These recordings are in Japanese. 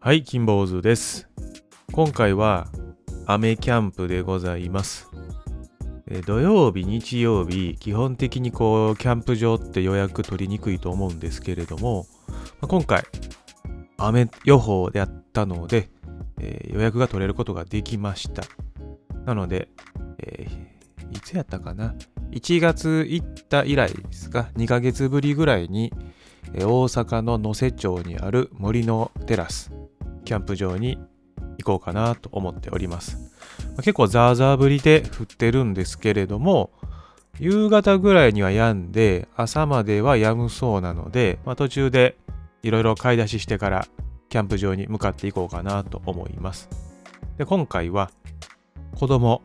はい、金坊主です。今回は雨キャンプでございます。土曜日、日曜日、基本的にキャンプ場って予約取りにくいと思うんですけれども、今回雨予報であったので、予約が取れることができました。なので、いつやったかな ?1 月行った以来ですか、2ヶ月ぶりぐらいに、大阪の能勢町にある森のテラスキャンプ場に行こうかなと思っております。結構ザーザー降りで降ってるんですけれども、夕方ぐらいには止んで朝までは止むそうなので、途中でいろいろ買い出ししてからキャンプ場に向かっていこうかなと思います。で、今回は子供、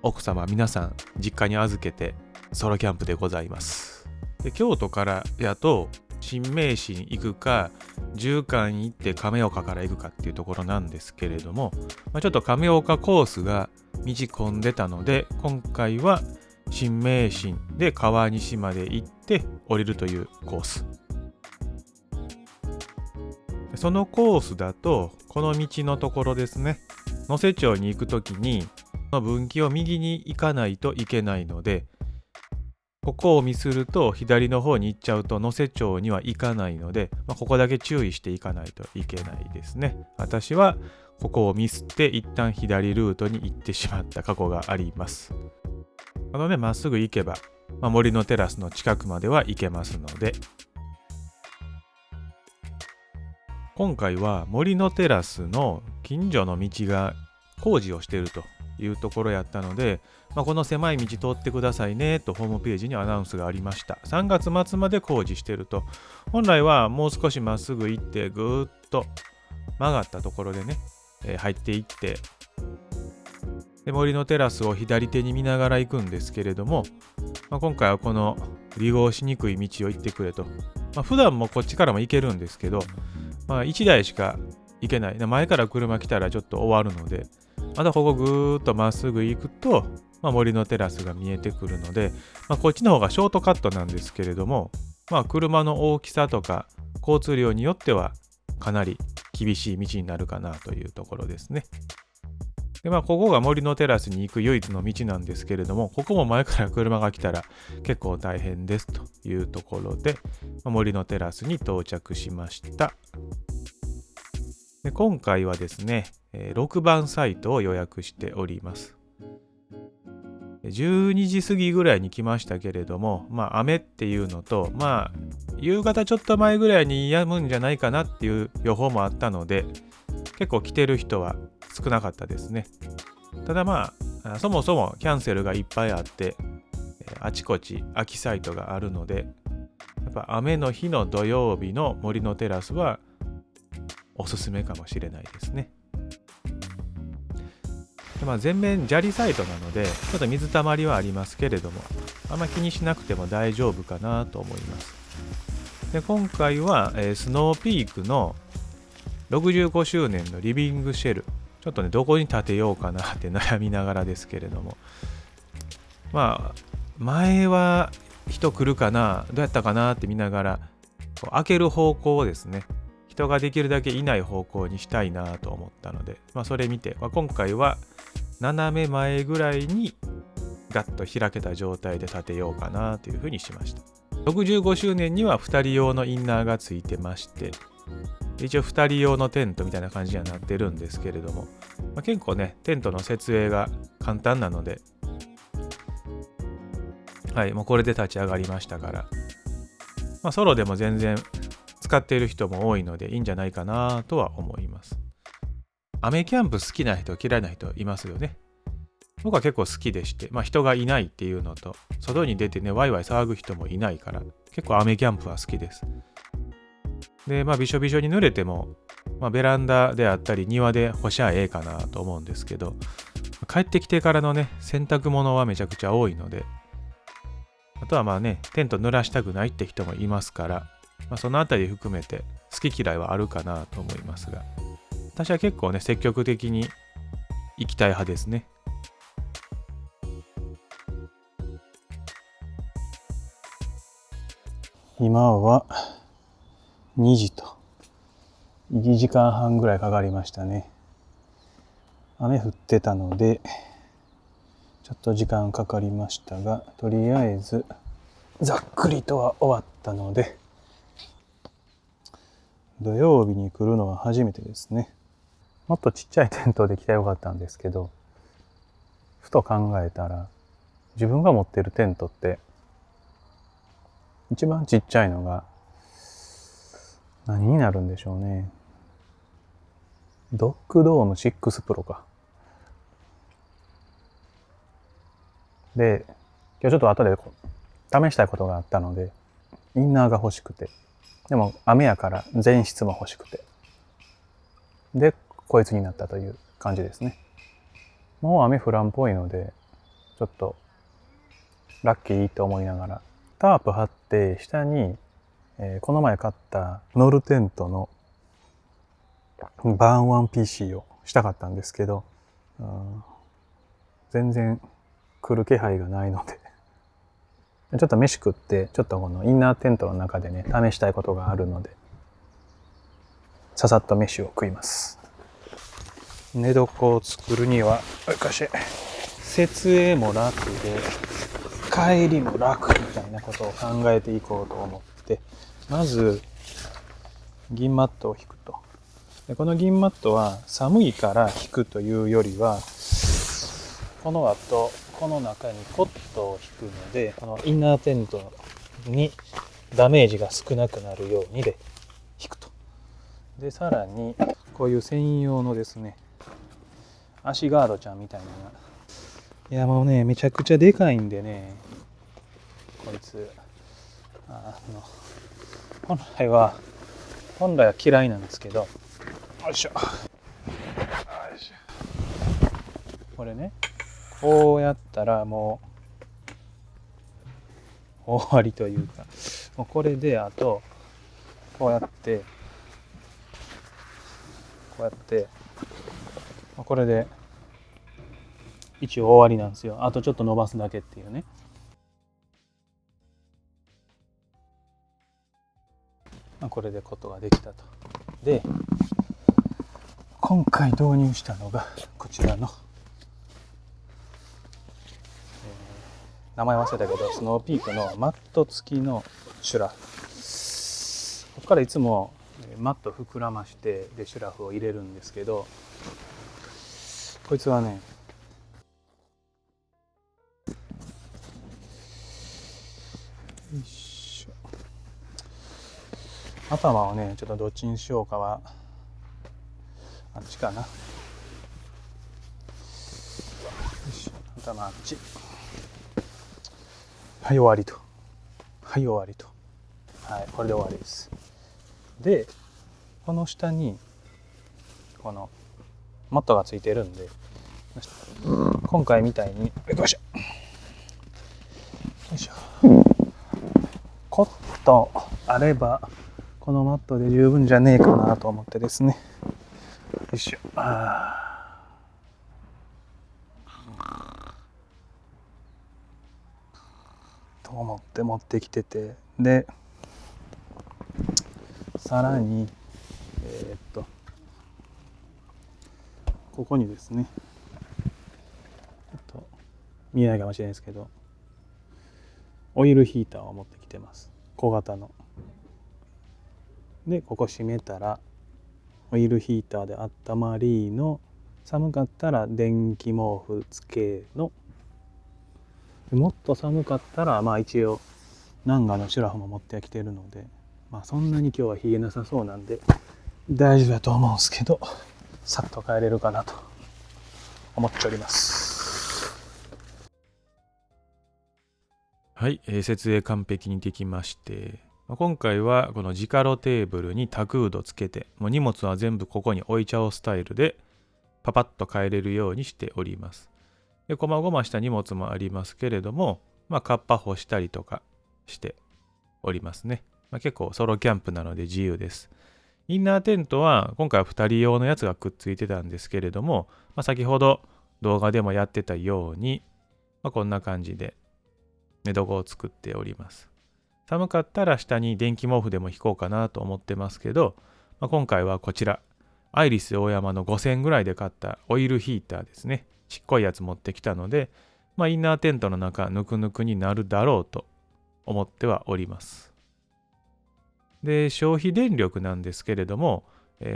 奥様皆さん実家に預けてソロキャンプでございます。で、京都からやと新名神行くか縦貫行って亀岡から行くかっていうところなんですけれども、ちょっと亀岡コースが道混んでたので、今回は新名神で川西まで行って降りるというコース。そのコースだとこの道のところですね、能勢町に行くときにこの分岐を右に行かないといけないので、ここをミスると左の方に行っちゃうと能勢町には行かないので、ここだけ注意していかないといけないですね。私はここをミスって一旦左ルートに行ってしまった過去があります。まっすぐ行けば、森のテラスの近くまでは行けますので、今回は森のテラスの近所の道が工事をしているというところやったので、この狭い道通ってくださいねとホームページにアナウンスがありました。3月末まで工事してると。本来はもう少しまっすぐ行ってぐーっと曲がったところでね、入っていってで森のテラスを左手に見ながら行くんですけれども、今回はこの離合しにくい道を行ってくれと。普段もこっちからも行けるんですけど、1台しか行けない。前から車来たらちょっと終わるので、またここぐーっとまっすぐ行くと、森のテラスが見えてくるので、こっちの方がショートカットなんですけれども、車の大きさとか交通量によってはかなり厳しい道になるかなというところですね。で、ここが森のテラスに行く唯一の道なんですけれども、ここも前から車が来たら結構大変ですというところで、森のテラスに到着しました。で、今回はですね、6番サイトを予約しております。12時過ぎぐらいに来ましたけれども、雨っていうのと、夕方ちょっと前ぐらいに止むんじゃないかなっていう予報もあったので、結構来てる人は少なかったですね。ただそもそもキャンセルがいっぱいあって、あちこち空きサイトがあるので、やっぱ雨の日の土曜日の森のテラスはおすすめかもしれないですね。で、全面砂利サイトなので、ちょっと水たまりはありますけれども、あんま気にしなくても大丈夫かなと思います。で、今回は、スノーピークの65周年のリビングシェル、ちょっとね、どこに建てようかなって悩みながらですけれども、前は人来るかな、どうやったかなって見ながら、開ける方向をですね、人ができるだけいない方向にしたいなと思ったので、それ見て、今回は斜め前ぐらいにガッと開けた状態で建てようかなというふうにしました。65周年には2人用のインナーがついてまして、一応2人用のテントみたいな感じにはなってるんですけれども、結構ね、テントの設営が簡単なので、はい、もうこれで立ち上がりましたから、ソロでも全然使っている人も多いのでいいんじゃないかなとは思います。雨キャンプ好きな人嫌いな人いますよね。僕は結構好きでして、人がいないっていうのと、外に出てねワイワイ騒ぐ人もいないから結構雨キャンプは好きです。で、びしょびしょに濡れても、ベランダであったり庭で干しゃええかなと思うんですけど、帰ってきてからのね洗濯物はめちゃくちゃ多いので、あとはテント濡らしたくないって人もいますから、そのあたり含めて好き嫌いはあるかなと思いますが、私は結構ね積極的に行きたい派ですね。今は2時と1時間半ぐらいかかりましたね。雨降ってたのでちょっと時間かかりましたが、とりあえずざっくりとは終わったので、土曜日に来るのは初めてですね。もっとちっちゃいテントで来たらよかったんですけど、ふと考えたら自分が持ってるテントって一番ちっちゃいのが何になるんでしょうね。ドッグドーム6プロか。で、今日ちょっと後で試したいことがあったので、インナーが欲しくて、でも雨やから前室も欲しくて、でこいつになったという感じですね。もう雨降らんっぽいので、ちょっとラッキーと思いながらタープ張って下に、この前買ったノルテントのバーンワン PC をしたかったんですけど、全然来る気配がないのでちょっと飯食って、ちょっとこのインナーテントの中でね試したいことがあるので、ささっと飯を食います。寝床を作るには設営も楽で帰りも楽みたいなことを考えていこうと思って、まず銀マットを引くと。でこの銀マットは寒いから引くというよりは、この後この中にコットを引くので、このインナーテントにダメージが少なくなるようにで引くと。でさらにこういう専用のですね、足ガードちゃんみたいなのが、いやもうねめちゃくちゃでかいんでね、こいつ本来は嫌いなんですけど、よいしょこれね、こうやったらもう終わりというか、もうこれであとこうやってこれで一応終わりなんですよ。あとちょっと伸ばすだけっていうね。これでことができたと。で今回導入したのがこちらの、名前忘れたけどスノーピークのマット付きのシュラフ。ここからいつもマット膨らましてでシュラフを入れるんですけど、こいつはね頭をねちょっとどっちにしようかは、あっちかな。頭あっち。はい終わりと。はい、これで終わりです。でこの下にこのマットがついてるんで、今回みたいによいしょコットあればこのマットで十分じゃねえかなと思ってですね、よいしょと思って持ってきてて、でさらにここにですね、見えないかもしれないですけどオイルヒーターを持ってきてます。小型ので、ここ閉めたらオイルヒーターで温まりの、寒かったら電気毛布付けの、もっと寒かったら一応ナンガのシュラフも持ってきてるので、そんなに今日は冷えなさそうなんで大丈夫だと思うんですけど、さっと帰れるかなと思っております。はい、設営完璧にできまして、今回はこの直路テーブルにタグードつけて、もう荷物は全部ここに置いちゃおうスタイルでパパッと帰れるようにしております。で、こまごました荷物もありますけれども、カッパ干したりとかしておりますね。結構ソロキャンプなので自由です。インナーテントは今回は2人用のやつがくっついてたんですけれども、先ほど動画でもやってたように、こんな感じで寝床を作っております。寒かったら下に電気毛布でも引こうかなと思ってますけど、今回はこちら、アイリスオーヤマの5000ぐらいで買ったオイルヒーターですね。ちっこいやつ持ってきたので、インナーテントの中、ぬくぬくになるだろうと思ってはおります。で、消費電力なんですけれども、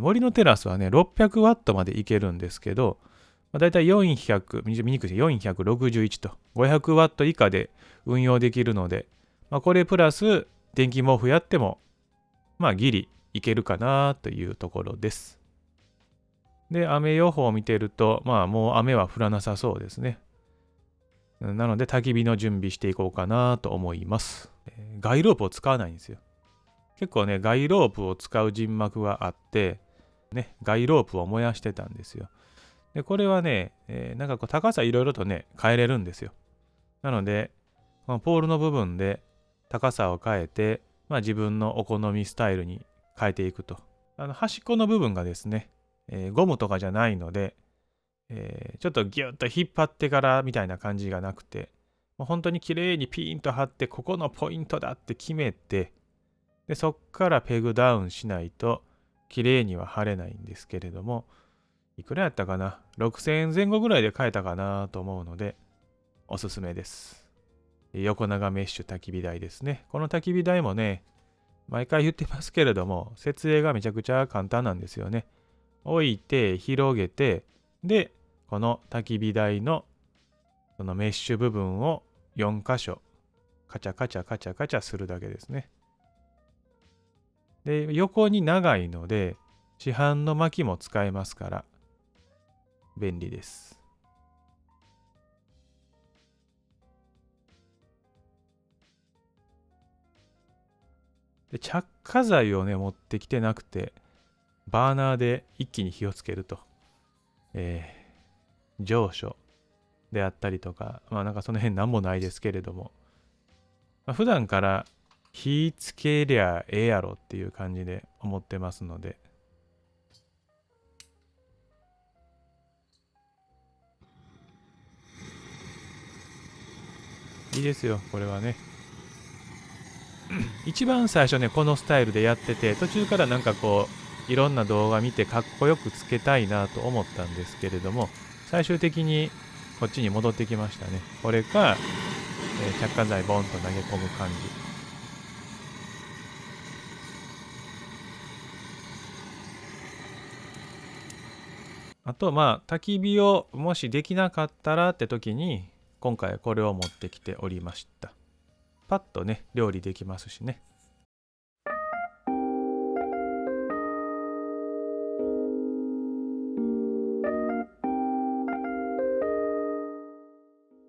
森のテラスはね、600ワットまでいけるんですけど、だいたい400、見にくいです461と、500ワット以下で運用できるので、これプラス電気毛布やっても、ギリいけるかなというところです。で、雨予報を見てると、もう雨は降らなさそうですね。なので、焚き火の準備していこうかなと思います。ガイロープを使わないんですよ。結構ね、ガイロープを使う人脈があって、ね、ガイロープを燃やしてたんですよ。で、これはね、なんかこう高さいろいろとね、変えれるんですよ。なので、このポールの部分で高さを変えて、自分のお好みスタイルに変えていくと。端っこの部分がですね、ゴムとかじゃないので、ちょっとギュッと引っ張ってからみたいな感じがなくて、もう本当に綺麗にピーンと張って、ここのポイントだって決めて、で、そっからペグダウンしないと、綺麗には貼れないんですけれども、いくらやったかな ?6000 円前後ぐらいで買えたかなと思うので、おすすめです。横長メッシュ焚き火台ですね。この焚き火台もね、毎回言ってますけれども、設営がめちゃくちゃ簡単なんですよね。置いて、広げて、で、この焚き火台のそのメッシュ部分を4箇所、カチャカチャカチャカチャするだけですね。で、横に長いので、市販の薪も使えますから、便利です。で、着火剤をね、持ってきてなくて、バーナーで一気に火をつけると、上昇であったりとか、なんかその辺なんもないですけれども、普段から火つけりゃええやろっていう感じで思ってますので、いいですよ、これはね。一番最初ね、このスタイルでやってて、途中からなんかこう、いろんな動画見てかっこよくつけたいなと思ったんですけれども、最終的にこっちに戻ってきましたね。これか、着火剤ボンと投げ込む感じ。あと、焚き火をもしできなかったらって時に、今回これを持ってきておりました。パッとね、料理できますしね。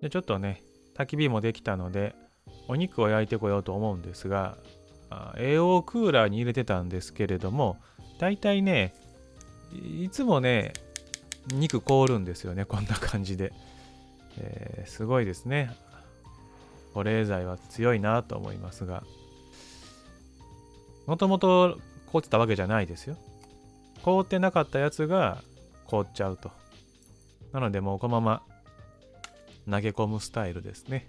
で、ちょっとね、焚き火もできたので、お肉を焼いてこようと思うんですが、AO クーラーに入れてたんですけれども、だいたいね、いつもね、肉凍るんですよね、こんな感じで。すごいですね。保冷剤は強いなと思いますが、もともと凍ってたわけじゃないですよ。凍ってなかったやつが凍っちゃうと。なのでもうこのまま投げ込むスタイルですね。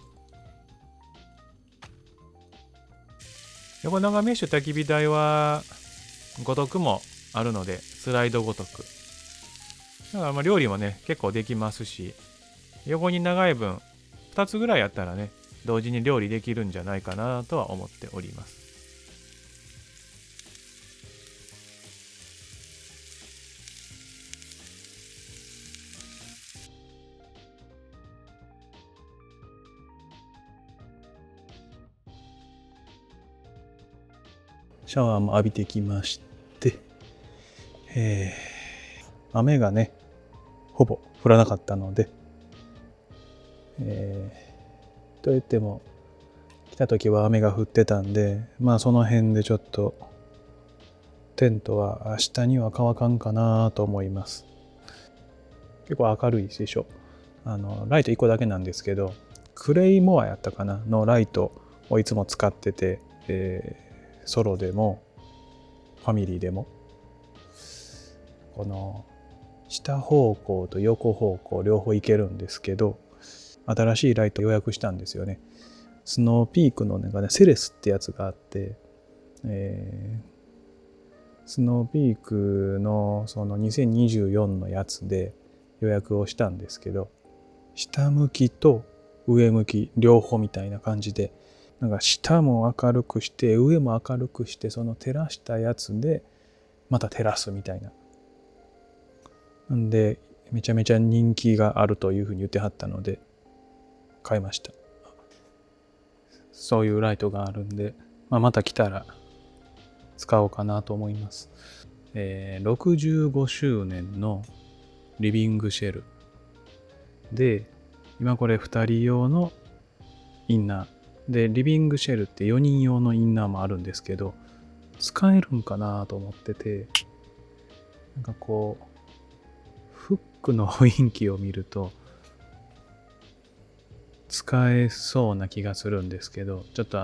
横長メッシュ焚き火台は五徳もあるので、スライド五徳。だから料理もね、結構できますし、横に長い分、2つぐらいやったらね、同時に料理できるんじゃないかなとは思っております。シャワーも浴びてきまして、雨がね、ほぼ降らなかったので、といっても、来た時は雨が降ってたんで、その辺でちょっと、テントは明日には乾かんかなと思います。結構明るいでしょ。ライト1個だけなんですけど、クレイモアやったかなのライトをいつも使ってて、ソロでもファミリーでもこの下方向と横方向両方いけるんですけど、新しいライト予約したんですよね。スノーピークのなんかね、セレスってやつがあって、スノーピークのその2024のやつで予約をしたんですけど、下向きと上向き両方みたいな感じで、なんか下も明るくして上も明るくして、その照らしたやつでまた照らすみたいな。なんでめちゃめちゃ人気があるというふうに言ってはったので買いました。そういうライトがあるんで、また来たら使おうかなと思います。65周年のリビングシェルで、今これ2人用のインナーで、リビングシェルって4人用のインナーもあるんですけど、使えるんかなと思ってて、なんかこうフックの雰囲気を見ると使えそうな気がするんですけど、ちょっと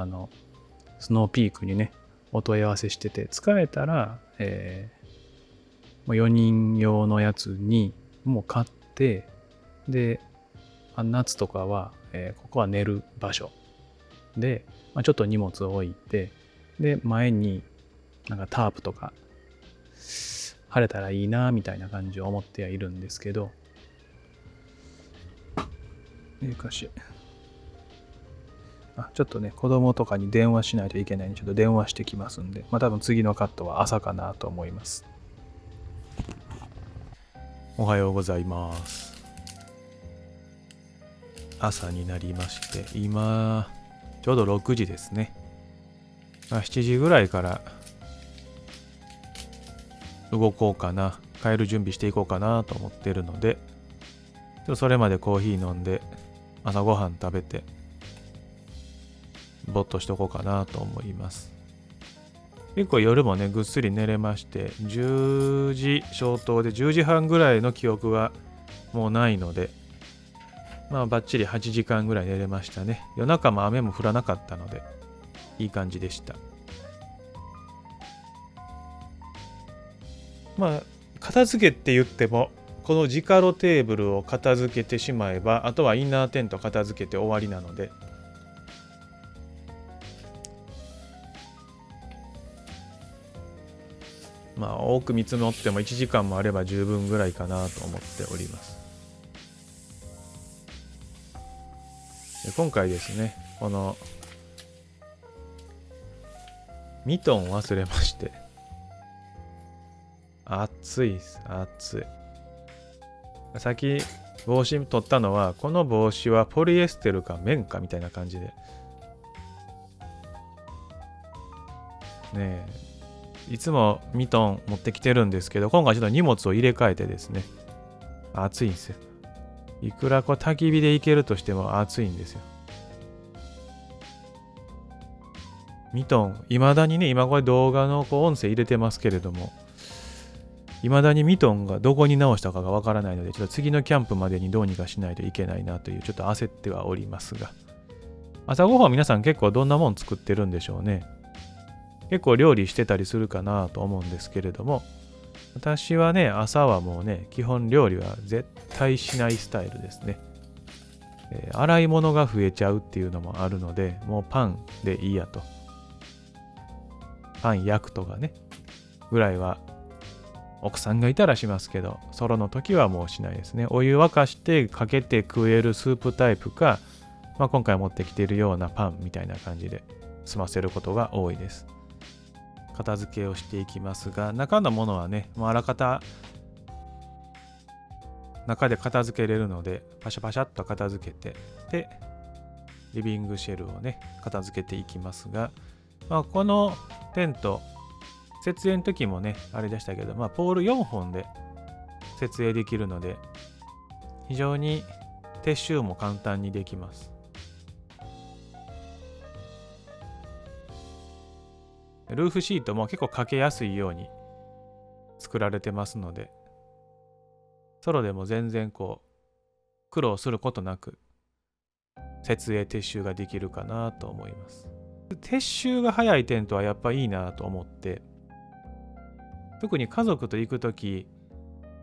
スノーピークにねお問い合わせしてて、使えたら、4人用のやつにもう買って、で夏とかは、ここは寝る場所で、ちょっと荷物を置いて、で前になんかタープとか晴れたらいいなみたいな感じを思ってはいるんですけど、ちょっとね子供とかに電話しないといけないんで、ちょっと電話してきますんで、多分次のカットは朝かなと思います。おはようございます。朝になりまして、今ちょうど6時ですね。7時ぐらいから動こうかな、帰る準備していこうかなと思ってるので、それまでコーヒー飲んで朝ごはん食べてぼっとしとこうかなと思います。結構夜もねぐっすり寝れまして、10時消灯で10時半ぐらいの記憶はもうないので、バッチリ8時間ぐらい寝れましたね。夜中も雨も降らなかったのでいい感じでした。片付けって言っても、この直路テーブルを片付けてしまえば、あとはインナーテント片付けて終わりなので、多く見積もっても1時間もあれば十分ぐらいかなと思っております。で今回ですね、このミトン忘れまして、暑いです、暑い。さっき帽子取ったのは、この帽子はポリエステルか綿かみたいな感じでねえ、いつもミトン持ってきてるんですけど、今回ちょっと荷物を入れ替えてですね、暑いんですよ。いくら焚き火でいけるとしても暑いんですよ。ミトン、いまだにね、今これ動画の音声入れてますけれども、いまだにミトンがどこに直したかがわからないので、ちょっと次のキャンプまでにどうにかしないといけないなという、ちょっと焦ってはおりますが、朝ごはん皆さん結構どんなもん作ってるんでしょうね。結構料理してたりするかなと思うんですけれども、私はね、朝はもうね、基本料理は絶対しないスタイルですね。洗い物が増えちゃうっていうのもあるので、もうパンでいいやと。パン焼くとかね、ぐらいは奥さんがいたらしますけど、ソロの時はもうしないですね。お湯沸かしてかけて食えるスープタイプか、今回持ってきているようなパンみたいな感じで済ませることが多いです。片付けをしていきますが、中のものはね、もうあらかた中で片付けれるので、パシャパシャっと片付けて、で、リビングシェルをね、片付けていきますが、このテント、設営の時もね、あれでしたけど、ポール4本で設営できるので、非常に撤収も簡単にできます。ルーフシートも結構かけやすいように作られてますので、ソロでも全然苦労することなく設営撤収ができるかなと思います。撤収が早いテントはやっぱいいなと思って、特に家族と行くとき、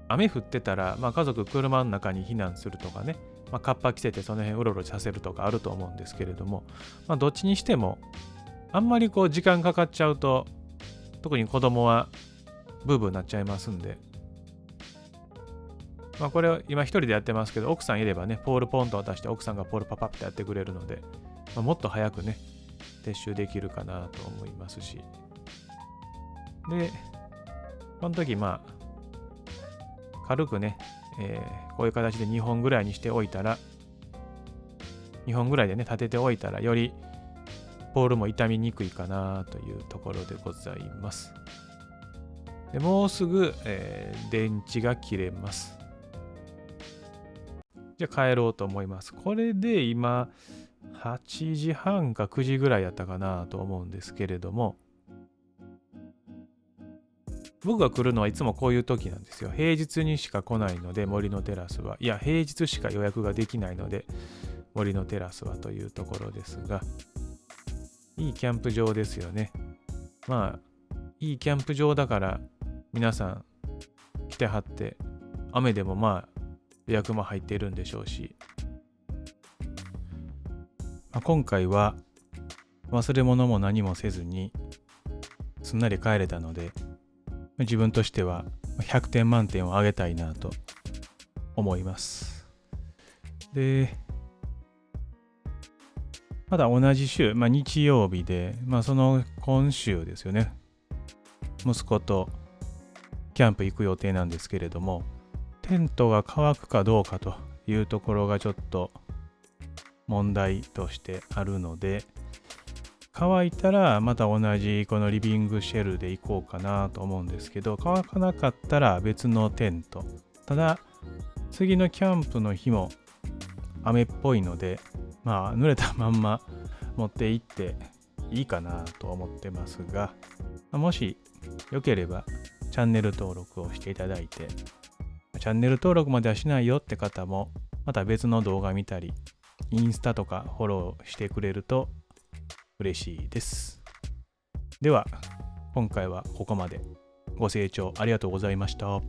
雨降ってたら、家族車の中に避難するとかね、カッパ着せてその辺うろうろさせるとかあると思うんですけれども、どっちにしてもあんまり時間かかっちゃうと、特に子供はブーブーなっちゃいますんで。まあこれを今一人でやってますけど、奥さんいればね、ポールポンと渡して奥さんがポールパパってやってくれるので、まあ、もっと早くね、撤収できるかなと思いますし。で、この時まあ、軽くね、こういう形で2本ぐらいにしておいたら、2本ぐらいでね、立てておいたら、よりポールも傷みにくいかなというところでございます。でもうすぐ、電池が切れます。じゃあ帰ろうと思います。これで今、8時半か9時ぐらいやったかなと思うんですけれども、僕が来るのはいつもこういう時なんですよ。平日にしか来ないので、森のテラスは。いや、平日しか予約ができないので、森のテラスはというところですが、いいキャンプ場ですよね。まあ、いいキャンプ場だから、皆さん来てはって、雨でもまあ、予約も入っているんでしょうし、まあ、今回は忘れ物も何もせずに、すんなり帰れたので、自分としては100点満点をあげたいなと思います。で、まだ同じ週、日曜日で、その今週ですよね。息子とキャンプ行く予定なんですけれども、テントが乾くかどうかというところがちょっと問題としてあるので、乾いたらまた同じこのリビングシェルで行こうかなと思うんですけど、乾かなかったら別のテント。ただ、次のキャンプの日も雨っぽいので、濡れたまんま持って行っていいかなと思ってますが、もしよければチャンネル登録をしていただいて、チャンネル登録まではしないよって方も、また別の動画見たり、インスタとかフォローしてくれると嬉しいです。では、今回はここまで。ご清聴ありがとうございました。